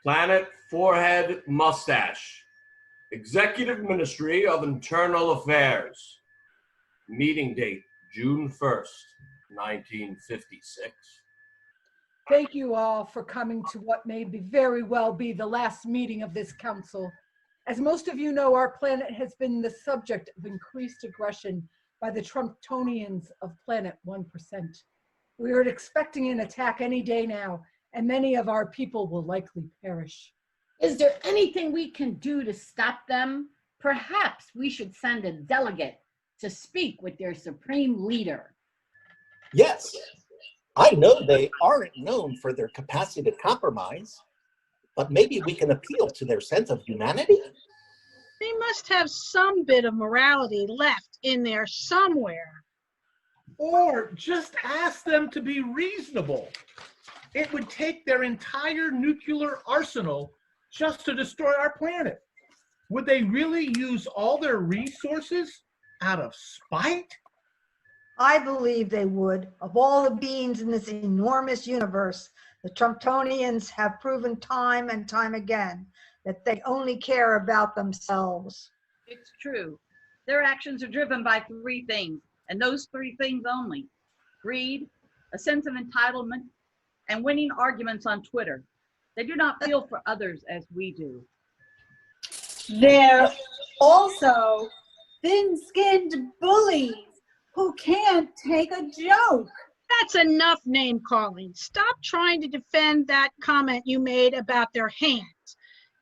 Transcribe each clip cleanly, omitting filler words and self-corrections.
Planet Forehead Mustache, Executive Ministry of Internal Affairs. Meeting date, June 1st, 1956. Thank you all for coming to what may very well be the last meeting of this council. As most of you know, our planet has been the subject of increased aggression by the Trumptonians of Planet 1%. We are expecting an attack any day now, and many of our people will likely perish. Is there anything we can do to stop them? Perhaps we should send a delegate to speak with their supreme leader. Yes, I know they aren't known for their capacity to compromise, but maybe we can appeal to their sense of humanity? They must have some bit of morality left in there somewhere. Or just ask them to be reasonable. It would take their entire nuclear arsenal just to destroy our planet. Would they really use all their resources out of spite? I believe they would. Of all the beings in this enormous universe, the Trumptonians have proven time and time again that they only care about themselves. It's true. Their actions are driven by three things, and those three things only: greed, a sense of entitlement, and winning arguments on Twitter. They do not feel for others as we do. They're also thin-skinned bullies who can't take a joke. That's enough name calling. Stop trying to defend that comment you made about their hands.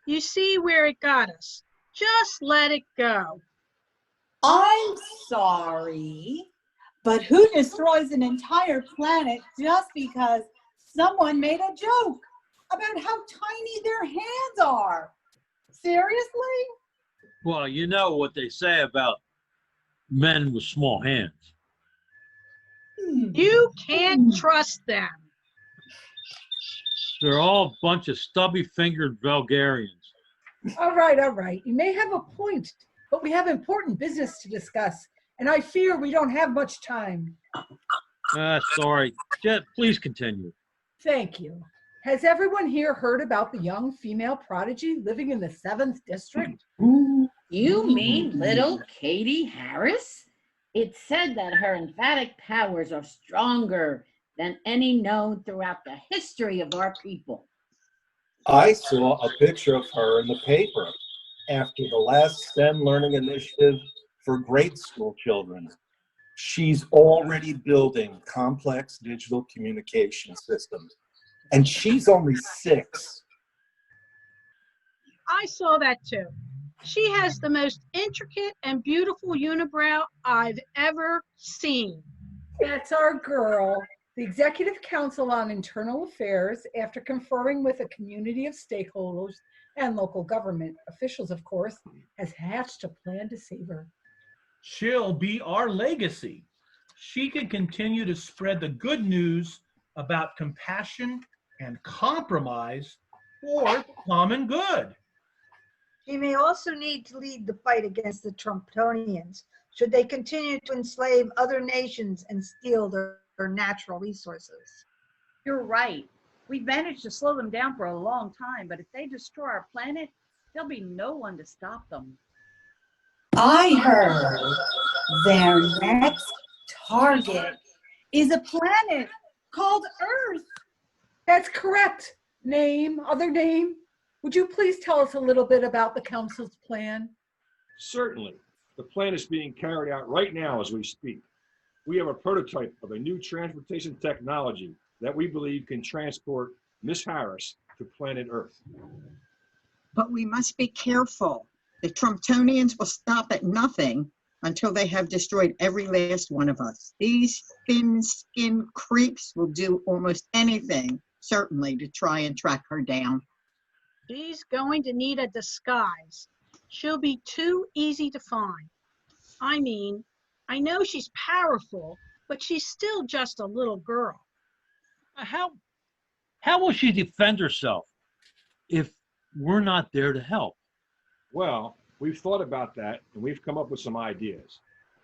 You see where it got us. Just let it go. I'm sorry, but who destroys an entire planet just because someone made a joke about how tiny their hands are? Seriously? Well, you know what they say about men with small hands. You can't trust them. They're all a bunch of stubby-fingered vulgarians. All right. You may have a point, but we have important business to discuss, and I fear we don't have much time. Sorry. Jet, please continue. Thank you. Has everyone here heard about the young female prodigy living in the 7th district? You mean little Katie Harris? It's said that her emphatic powers are stronger than any known throughout the history of our people. I saw a picture of her in the paper after the last STEM learning initiative for grade school children. She's already building complex digital communication systems, and she's only 6. I saw that too. She has the most intricate and beautiful unibrow I've ever seen. That's our girl. The Executive Council on Internal Affairs, after conferring with a community of stakeholders and local government officials, of course, has hatched a plan to save her. She'll be our legacy. She can continue to spread the good news about compassion and compromise for common good. She may also need to lead the fight against the Trumptonians, should they continue to enslave other nations and steal their natural resources. You're right. We've managed to slow them down for a long time, but if they destroy our planet, there'll be no one to stop them. I heard their next target is a planet called Earth. That's correct. Other name. Would you please tell us a little bit about the council's plan? Certainly. The plan is being carried out right now as we speak. We have a prototype of a new transportation technology that we believe can transport Miss Harris to planet Earth. But we must be careful. The Trumptonians will stop at nothing until they have destroyed every last one of us. These thin-skinned creeps will do almost anything, certainly, to try and track her down. She's going to need a disguise. She'll be too easy to find. I mean, I know she's powerful, but she's still just a little girl. How will she defend herself if we're not there to help? Well, we've thought about that and we've come up with some ideas.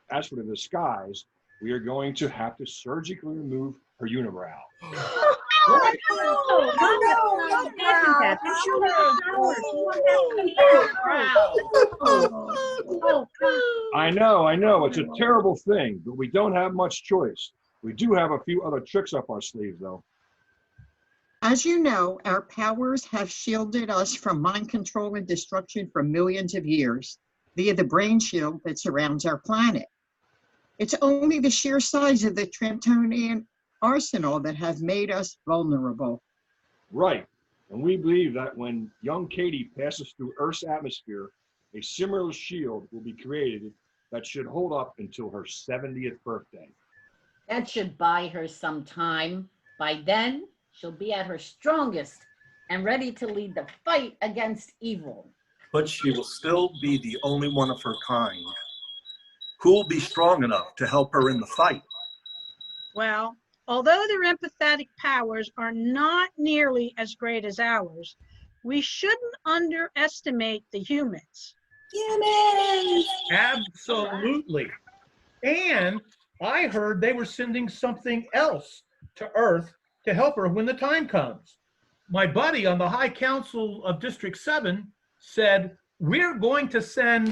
As for the disguise, we are going to have to surgically remove her unibrow. Isn't that that. They're showing her power. She won't have to be so proud. Oh, I know. It's a terrible thing, but we don't have much choice. We do have a few other tricks up our sleeves, though. As you know, our powers have shielded us from mind control and destruction for millions of years via the brain shield that surrounds our planet. It's only the sheer size of the Trentonian arsenal that have made us vulnerable. Right. And we believe that when young Katie passes through Earth's atmosphere, a similar shield will be created that should hold up until her 70th birthday. That should buy her some time. By then, she'll be at her strongest and ready to lead the fight against evil. But she will still be the only one of her kind. Who will be strong enough to help her in the fight? well, although their empathetic powers are not nearly as great as ours, we shouldn't underestimate the humans. Humans! Absolutely. And I heard they were sending something else to Earth to help her when the time comes. My buddy on the High Council of District 7 said, we're going to send...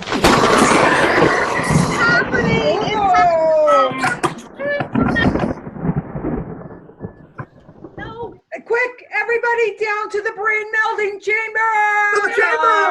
No. Quick, everybody down to the brain melding chamber! The chamber!